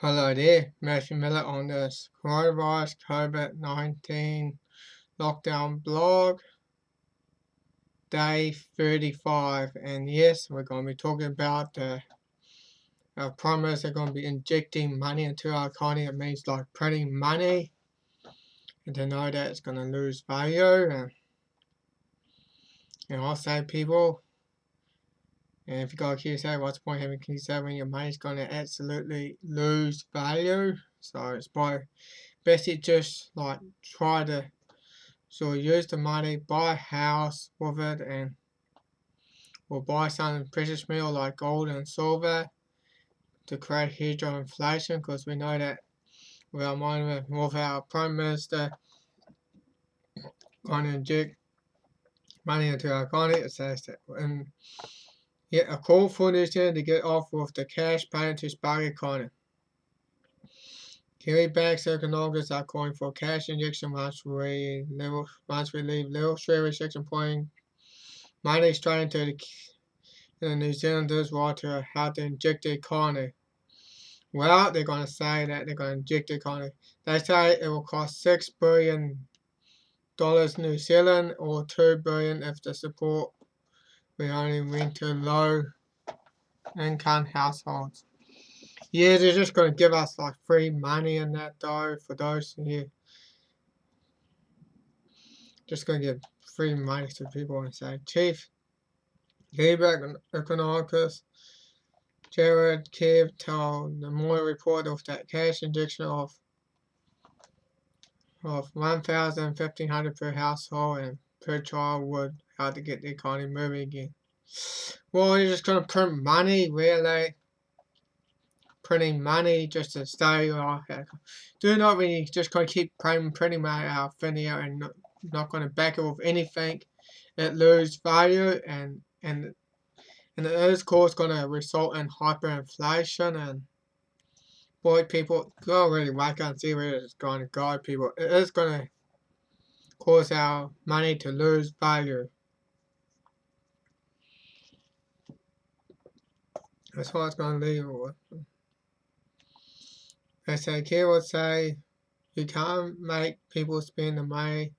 Hello there, Matthew Miller on this coronavirus COVID-19 lockdown blog, day 35. And yes, we're going to be talking about our Prime Minister going to be injecting money into our economy. It means like printing money, and to know that it's going to lose value. And I'll say people, and if you got a QSA, what's the point having QSA when your money's going to absolutely lose value? So it's best to just like try to use the money, buy a house with it, or buy some precious metal like gold and silver to create huge inflation, because we know that with our Prime Minister going to inject money into our economy. It says that, and yet a call for New Zealand to get off with the cash payment to spark economy. Kiwi banks and economists are calling for cash injection once we leave level 3 restriction, pouring money straight into the New Zealanders right to how to inject the economy. Well, they're going to say that they're going to inject the economy. They say it will cost $6 billion New Zealand, or $2 billion if the support we only went to low income households. Yeah, they're just going to give us like free money in that though, for those here. Just going to give free money to people and say, Chief Economicus Jared Kev told the Moy report of that cash injection of $1,500 per household and per child would help to get the economy moving again. Well, you're just going to print money, really? Printing money just to stay off. Do not really just going to keep printing money out thin air and not going to back it with anything. It loses value, and it is, of course, going to result in hyperinflation. And boy, people don't really wake up and see where it's going to go, people. It is going to cause our money to lose value. That's what it's going to leave with. They say, Key would say, you can't make people spend the money.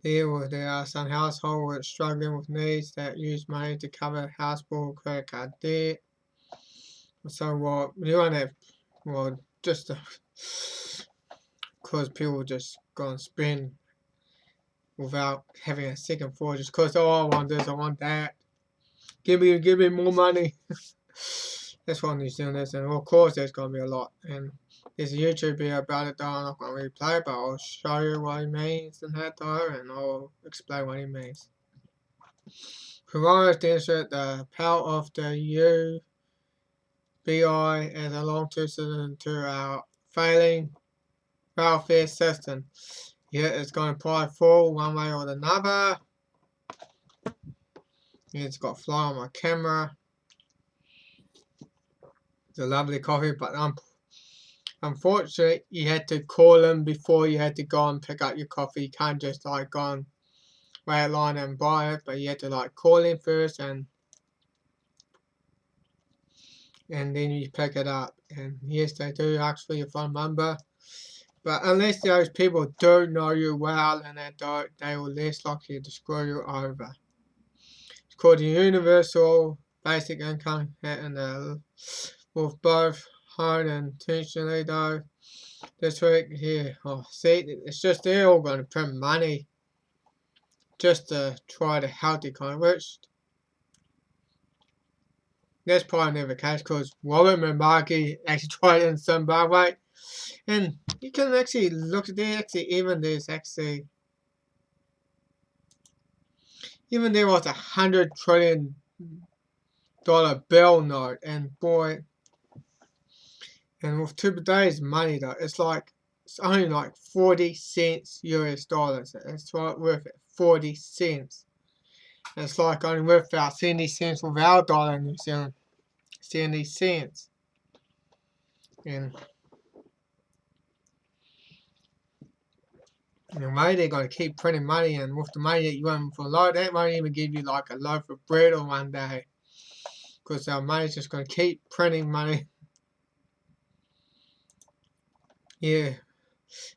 There are some households struggling with needs that use money to cover house bill, credit card debt. So what you want to, just because people just go and spend without having a second thought, just because, oh, I want this, I want that. Give me more money. That's what New Zealand is, and of course there's going to be a lot. And there's a YouTube video about it, though I'm not going to really play, but I'll show you what he means in that, though, and I'll explain what he means. Providers demonstrate the power of the UBI as a long-term solution to our failing welfare system. Yet it's going to probably fall one way or another. It's got fly on my camera. It's a lovely coffee, but unfortunately, you had to call them before you had to go and pick up your coffee. You can't just like go and wait in line and buy it, but you had to like call in first and then you pick it up. And yes, they do ask for your phone number, but unless those people do know you well and they will less likely to screw you over. It's called the Universal Basic Income, and with both home and intentionally though. This week here, see, it's just they're all going to print money just to try to help the economy, which that's probably never the case, because Robert Mamaki actually tried it in Zimbabwe, and you can actually look at there. Even there was $100 trillion bill note, and boy, and with today's money though, it's only like 40 cents US dollars. It's right worth it, 40 cents. It's like only worth about 70 cents with our dollar in New Zealand. 70 cents. And in a way, they're going to keep printing money, and with the money that you earn for a loaf, that won't even give you like a loaf of bread on one day, because our money's just going to keep printing money. Yeah.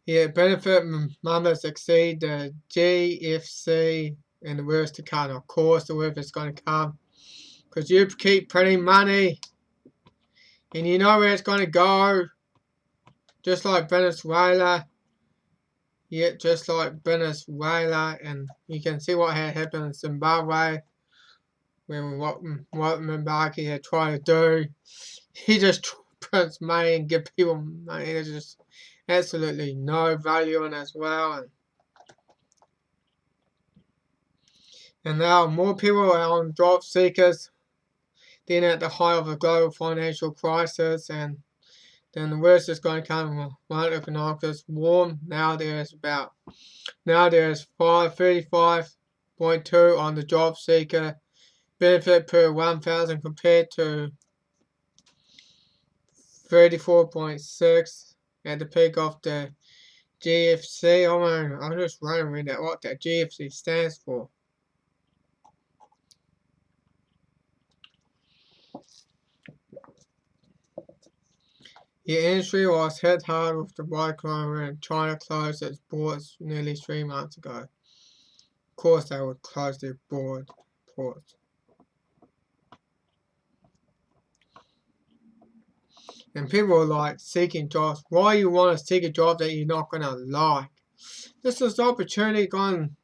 Yeah, benefit numbers exceed the GFC and the worst to come. Of course, the worst is going to come. Because you keep printing money and you know where it's going to go. Just like Venezuela. Yeah, just like Venezuela. And you can see what had happened in Zimbabwe. When what Mbaki had tried to do. He just prints money and give people money. There's just absolutely no value in it as well. And now more people are on job seekers than at the height of the global financial crisis, and then the worst is going to come when economics warm. Now there's 535.2 on the job seeker benefit per 1,000 compared to 34.6 at the peak of the GFC. Oh man, I'm just wondering what that GFC stands for. The industry was hit hard with the cyclone when China closed its borders nearly 3 months ago. Of course they would close their ports. And people are like seeking jobs. Why you want to seek a job that you're not going to like? This is the opportunity going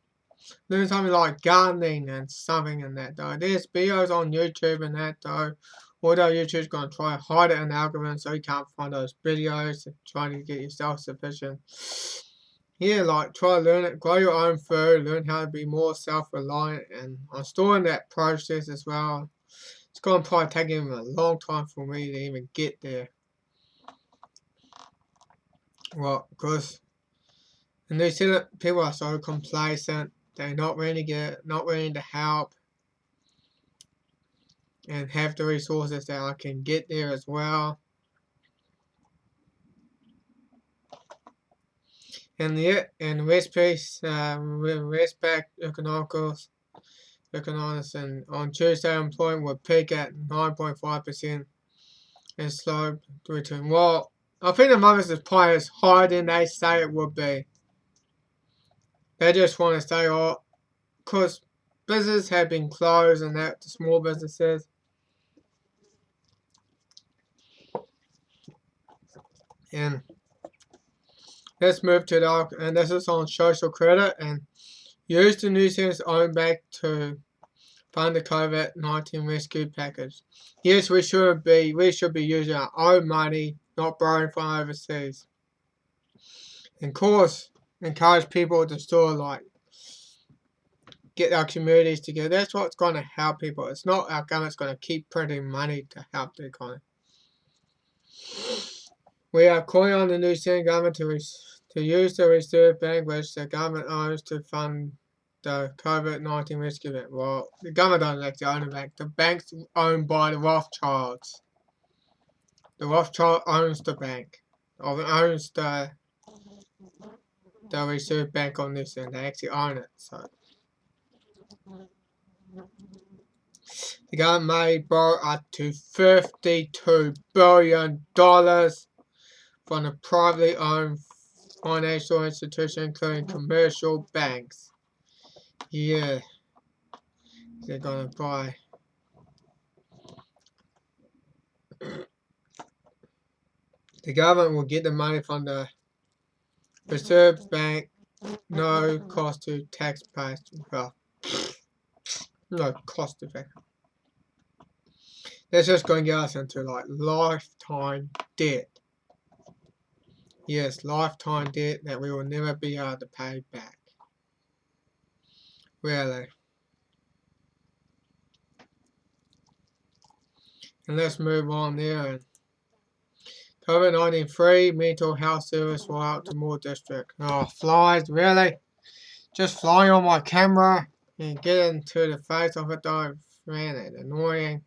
learn something like gardening and something and that though. There's videos on YouTube and that though. Although YouTube's going to try to hide it in the algorithm so you can't find those videos trying to get yourself sufficient. Yeah, like try to learn it, grow your own food, learn how to be more self-reliant, and I'm still in that process as well. It's going to probably take even a long time for me to even get there. Well, because the New Zealand people are so complacent, they're not willing to help and have the resources that I can get there as well. And Westpac economics and on Tuesday employment will peak at 9.5% and slow to return. Well, I think the numbers is probably as higher than they say it would be. They just want to say, oh, because businesses have been closed and that the small businesses. And let's move to and this is on social credit and use the New Zealand's own bank to fund the COVID-19 rescue package. Yes, we should be using our own money, not borrowing from overseas. And of course, encourage people to still like get our communities together. That's what's going to help people. It's not our government's going to keep printing money to help the economy. We are calling on the New Zealand government to use the Reserve Bank, which the government owns, to fund the COVID-19 rescue bank. Well, the government doesn't actually own the bank. The bank's owned by the Rothschilds. The Rothschild owns the bank. Or owns the Reserve Bank on this end. They actually own it. So the government may borrow up to $52 billion from the privately owned financial institution, including commercial banks. Yeah, they're gonna buy. The government will get the money from the Reserve Bank, no cost to taxpayers. Well, no cost effective. That's just going to get us into like lifetime debt. Yes, lifetime debt that we will never be able to pay back. Really. And let's move on there. COVID-19 free mental health service roll out to more districts. Oh, flies, really? Just flying on my camera and get into the face of it though. Man, it's annoying.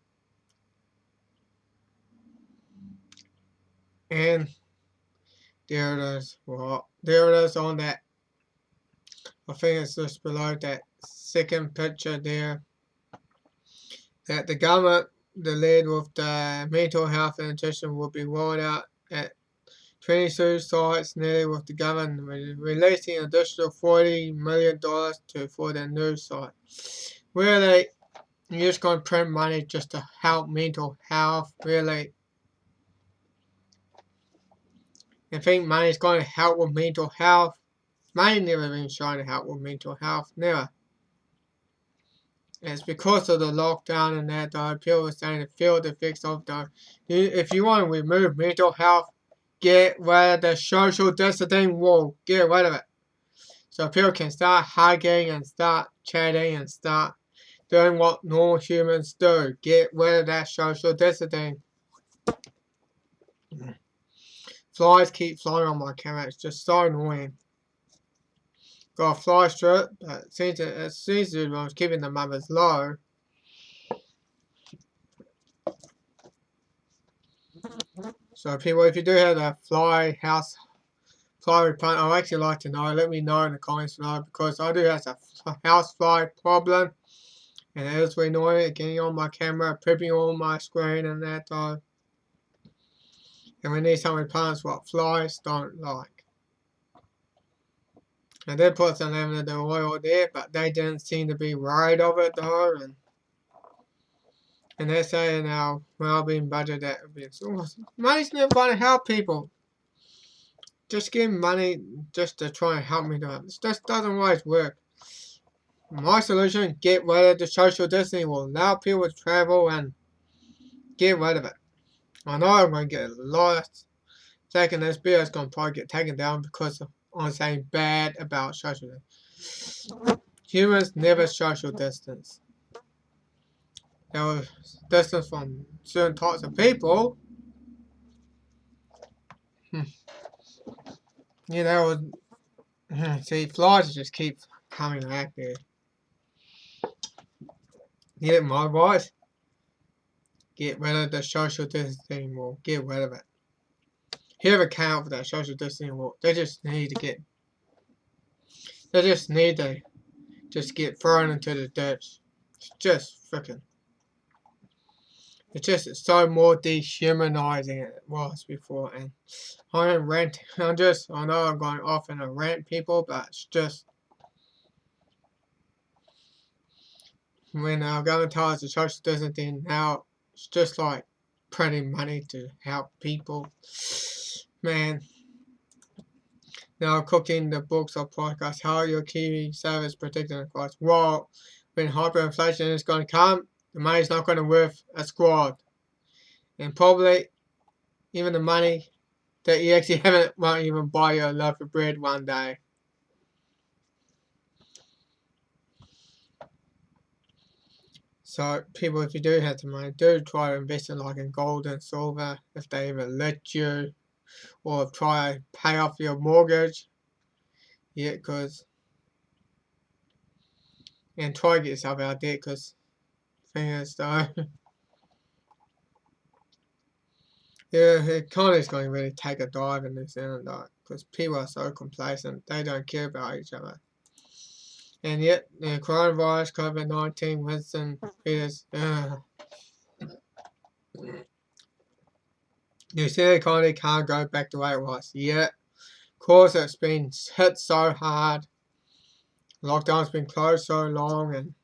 And there it is. Well, there it is on that. I think it's just below that second picture there. That the government, the lead with the mental health and nutrition will be rolled out 20 suicides nearly with the government releasing an additional $40 million for their news site. Really, you're just going to print money just to help mental health, really. I think money is going to help with mental health. Money never been shown to help with mental health, never. It's because of the lockdown and that though, people are saying the field effects of the. If you want to remove mental health, get rid of the social distancing wall. Get rid of it. So people can start hugging and start chatting and start doing what normal humans do. Get rid of that social distancing. Flies keep flying on my camera. It's just so annoying. Got a fly strip, but it seems to be keeping the mothers low. So people, if you do have a fly repellent, I'd actually like to know. Let me know in the comments below because I do have a house fly problem. And it is really annoying getting on my camera, pooping on my screen and that though. And we need some repellents what flies don't like. I did put some lavender oil there, but they didn't seem to be worried of it though. And they're saying our well-being budget that money's never going to help people. Just give money just to try and help me though. This just doesn't always work. My solution, get rid of the social distancing will allow people to travel and get rid of it. I know I'm going to get a lot of second this video is going to probably get taken down because I'm saying bad about social distance. Humans never social distance. There was distance from certain types of people. Yeah, there was. See, flies just keep coming back there. You get my advice? Get rid of the social distancing wall. Get rid of it. Whoever came up with that social distancing wall, they just need to get thrown into the ditch. It's just freaking. It's just so more dehumanizing than it was before. And I know I'm going off in a rant, people, but it's just when our government tells us the social distancing now, it's just like printing money to help people. Man. Now cooking the books or podcasts, how your Kiwi service protecting the cost. Well, when hyperinflation is going to come, the money's not going to worth a squad. And probably even the money that you actually haven't won't even buy you a loaf of bread one day. So people, if you do have the money, do try to invest in like in gold and silver if they even let you, or try to pay off your mortgage. Yeah, and try to get yourself out of debt because thing is though. Yeah, the economy's going to really take a dive in New Zealand though, because people are so complacent, they don't care about each other. And yet, the coronavirus, COVID-19, Winston Peters, New Zealand economy can't go back the way it was. Yet, of course, it's been hit so hard. Lockdown's been closed so long, and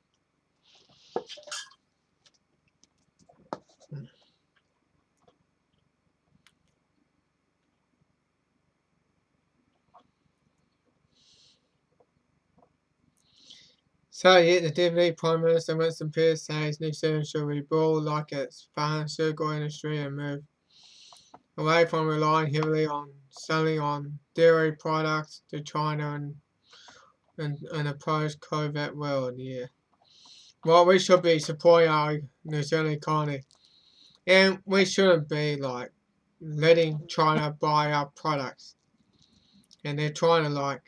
so yet the Deputy Prime Minister Winston Peters says New Zealand should rebuild like its pharmaceutical industry and move away from relying heavily on selling on dairy products to China in a post-COVID world. Yeah. Well, we should be supporting our New Zealand economy, and we shouldn't be like letting China buy our products. And they're trying to like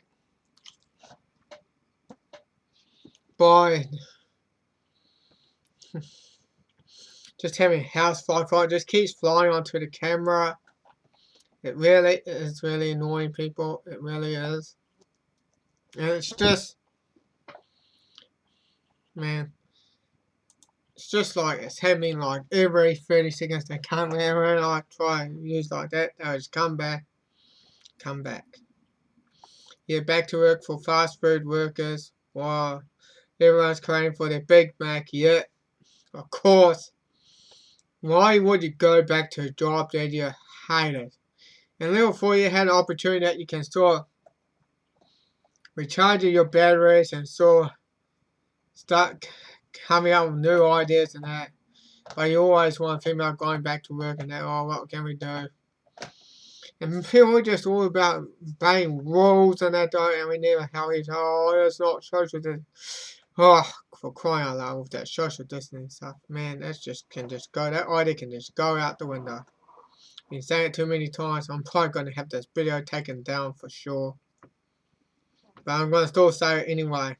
buy. Just having house fly just keeps flying onto the camera. It really is really annoying, people. It really is. And it's just, man, it's just like it's happening like every 30 seconds. They can't ever like try and use like that. They'll just come back. come back. Yeah, back to work for fast food workers while everyone's crying for their Big Mac. Yeah, of course. Why would you go back to a job that you hated? And level 4, you had an opportunity that you can start recharging your batteries and start coming up with new ideas and that. But you always want to think about going back to work and that, oh, what can we do? And people are just all about obeying rules and that, and we never help each other. Oh, it's not social distancing. Oh, for crying out loud with that social distancing stuff. Man, that can just go, that idea can just go out the window. Been saying it too many times. I'm probably going to have this video taken down for sure. But I'm going to still say it anyway.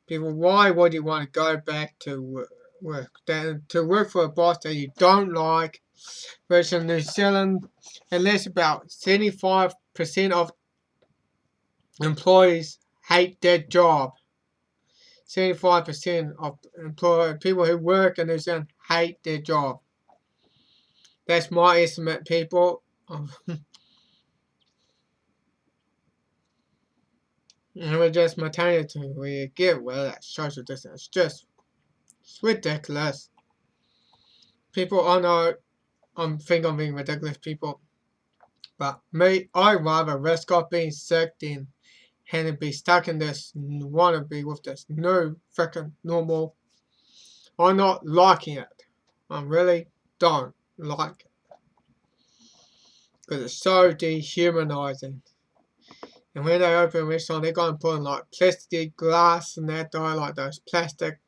People, why would you want to go back to work? To work for a boss that you don't like? Whereas in New Zealand, at least about 75% of employees hate their job. 75% of people who work in New Zealand hate their job. That's my estimate, people. And we're just maternity we get well that social distance. It's ridiculous. People, I know I think I'm being ridiculous, people. But me, I'd rather risk off being sick than having to be stuck in this wannabe with this new freaking normal. I'm not liking it. I really don't like it. Because it's so dehumanizing. And when they open a restaurant, they're going to put in like plastic glass and that, like those plastic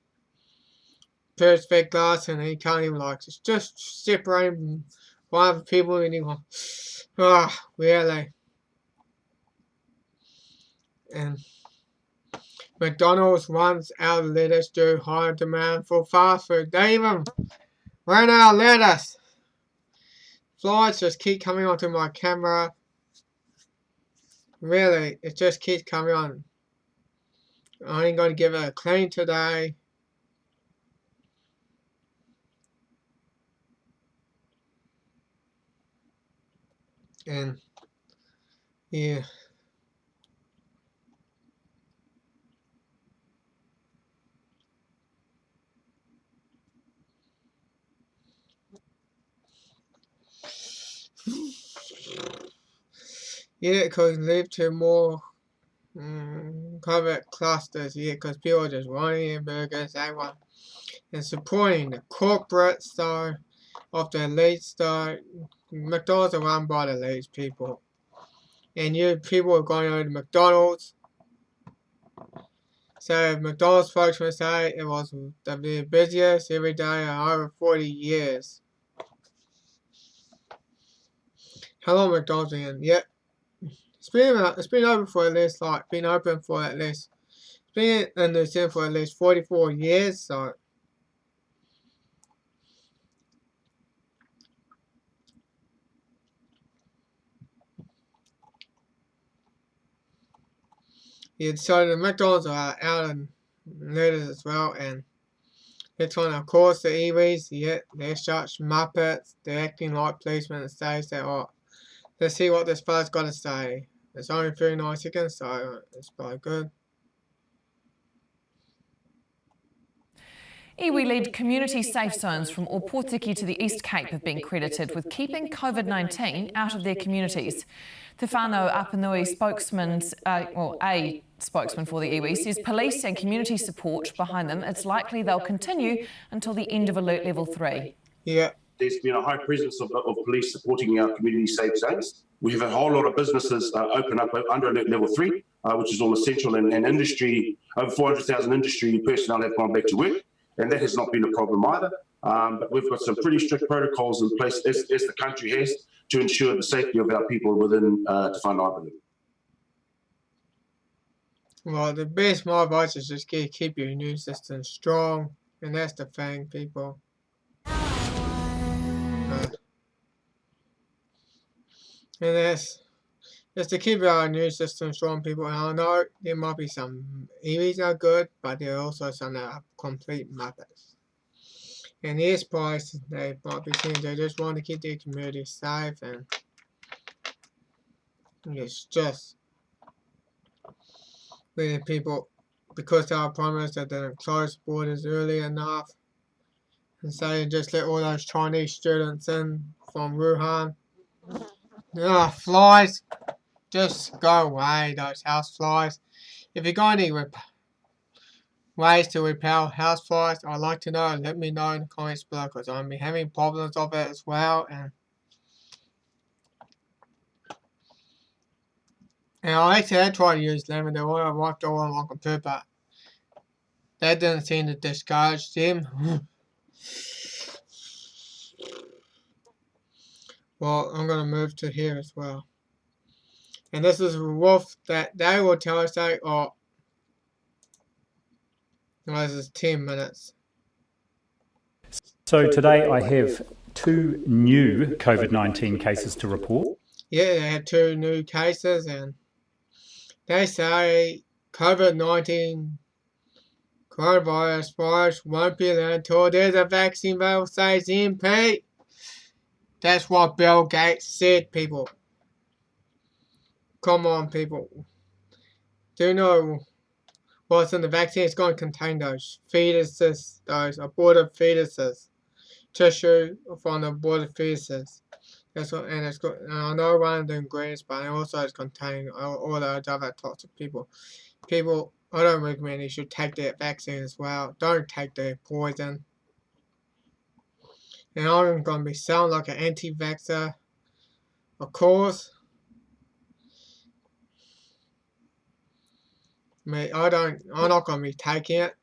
perfect glass, and you can't even like, it's just separating one other people and you go, ah, really. And McDonald's runs out of lettuce due to high demand for fast food. They even ran out of lettuce. Flies just keep coming onto my camera. Really, it just keeps coming on. I ain't going to give it a clean today. And yeah. Yeah, it could lead to more COVID clusters. Yeah, because people are just wanting their burgers, everyone, and supporting the corporate side of the elite side. McDonald's are run by the elite people. And you people are going over to McDonald's. So McDonald's spokesman say it was the busiest every day in over 40 years. Hello McDonald's again. Yep. It's been open for at least it's been in New Zealand for at least 44 years, so yeah, so the McDonald's are out in letters as well, and it's on, of course, the EVs, yeah, they're such muppets, they're acting like policemen and stays there. Oh, let's see what this fella's got to say. It's only 39 seconds, so it's probably good. Iwi-led community safe zones from Opotiki to the East Cape have been credited with keeping COVID-19 out of their communities. Te Whānau Apanui spokesman, a spokesman for the iwi, says police and community support behind them, it's likely they'll continue until the end of Alert Level 3. Yeah. There's been a high presence of police supporting our community safe zones. We have a whole lot of businesses open up under Alert Level 3, which is all essential, and industry, over 400,000 industry personnel have gone back to work. And that has not been a problem either. But we've got some pretty strict protocols in place, as the country has, to ensure the safety of our people within Te Whānau. Well, my advice is just keep your immune system strong, and that's the thing, people. And that's just to keep our immune system strong, people. And I know there might be some EVs are good, but there are also some that are complete muppets. And these price, they might be things they just want to keep their community safe, and It's just many people, because they are promised that they didn't close borders early enough, and say just let all those Chinese students in from Wuhan. Flies, just go away, those house flies. If you got any ways to repel house flies, I'd like to know. Let me know in the comments below, because I'm having problems of it as well. And I actually had tried to use lemon oil. I wiped all on my computer, but that didn't seem to discourage them. Well, I'm going to move to here as well. And this is a wolf that they will tell us that, this is 10 minutes. So today I have 2 new COVID-19 cases to report. Yeah, they had 2 new cases, and they say COVID-19 coronavirus won't be there until there's a vaccine available, says T.M.K. That's what Bill Gates said, people. Come on, people. Do you know what's in the vaccine? It's going to contain those fetuses, those aborted fetuses. Tissue from the aborted fetuses. That's what, and it's got, and I know one of the ingredients, but it also is containing all those other toxic people. People, I don't recommend you should take that vaccine as well. Don't take the poison. And I'm going to be sound like an anti-vaxxer, of course. I'm not going to be taking it.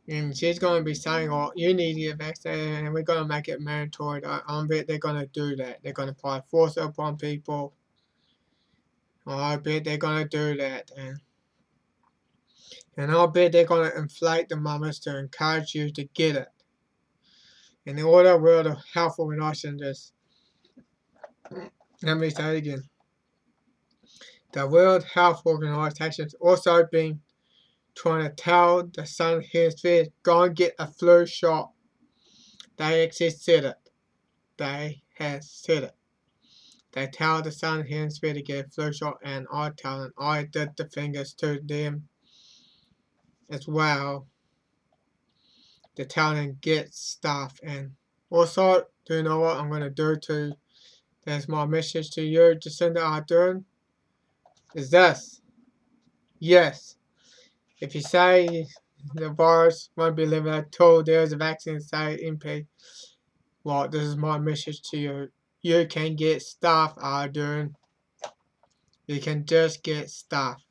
And she's going to be saying, oh, you need to get vaccinated, and we're going to make it mandatory. I bet they're going to do that. They're going to apply force upon people. I bet they're going to do that. And I bet they're going to inflate the numbers to encourage you to get it. And the World Health Organization just, let me say it again. The World Health Organization has also been trying to tell the Southern Hemisphere, go and get a flu shot. They actually said it. They have said it. They tell the Southern Hemisphere to get a flu shot, and I tell them, I did the fingers to them as well to tell them get stuff. And also, do you know what I'm going to do too? That's my message to you, Jacinda Ardern, is this. Yes. If you say the virus won't be limited until there's a vaccine, say MP, well, this is my message to you. You can get stuff, Ardern. You can just get stuff.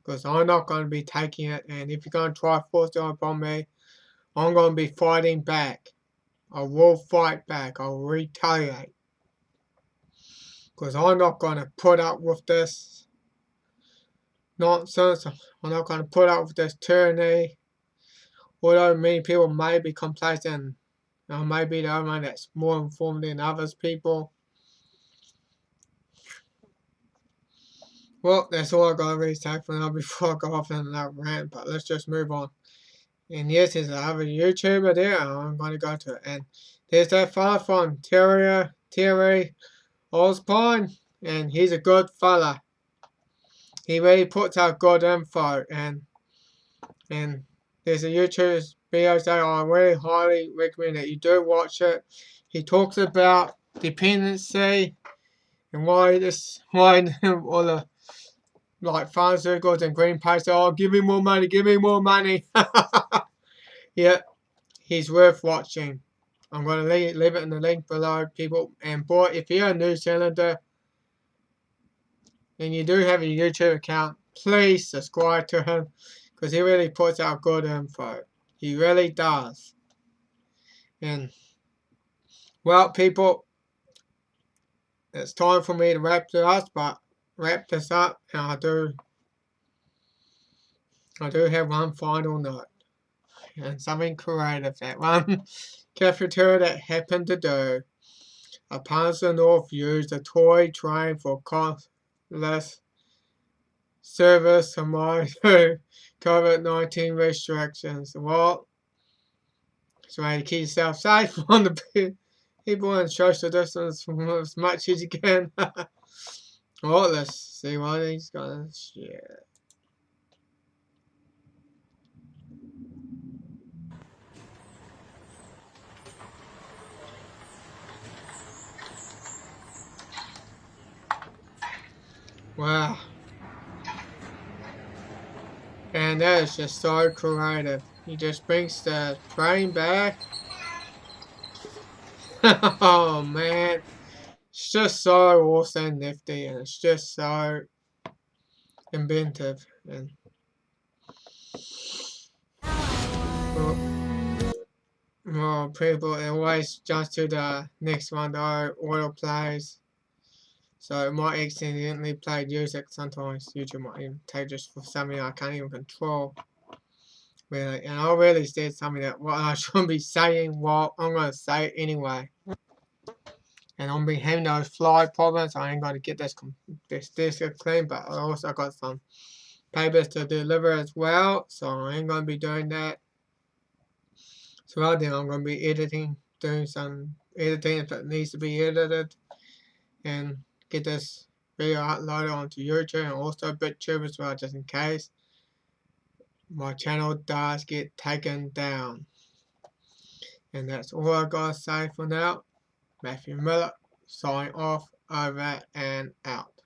Because I'm not going to be taking it, and if you're going to try to force it upon me, I'm going to be fighting back. I will fight back. I will retaliate. Because I'm not going to put up with this nonsense. I'm not going to put up with this tyranny. Although many people may be complacent, I may be the only one that's more informed than others people. Well, that's all I got to really say for now before I go off in another rant, but let's just move on. And yes, there's another YouTuber there, and I'm going to go to it. And there's that fella from Terry Osborne, and he's a good fella. He really puts out good info, and there's a YouTube video that I really highly recommend that you do watch it. He talks about dependency and why all the like pharmaceuticals and green paste, oh, give me more money, give me more money. Yeah, he's worth watching. I'm going to leave it in the link below, people. And boy, if you're a New Zealander and you do have a YouTube account, please subscribe to him, because he really puts out good info. He really does. And, well, people, it's time for me to wrap this up, and I do have one final note, and something creative that one cafeteria that happened to do. A part of the North used a toy train for costless service to monitor COVID-19 restrictions. Well, it's a way to keep yourself safe on the people in social distance as much as you can. Alright, let's see what he's gonna share. Wow. And that is just so creative. He just brings the train back. Oh man. It's just so awesome, nifty, and it's just so inventive. And well, people always jump to the next one, though, auto plays. So it might accidentally play music sometimes. YouTube might even take just for something I can't even control. Really, and I really said something that what I shouldn't be saying. Well, I'm gonna say it anyway. And I'm be having those fly problems. I ain't gonna get this disc clean, but I also got some papers to deliver as well. So I ain't gonna be doing that. So right then I'm gonna be editing, doing some editing if it needs to be edited, and get this video uploaded onto YouTube and also BitTube as well, just in case my channel does get taken down. And that's all I gotta say for now. Matthew Miller, signing off, over and out.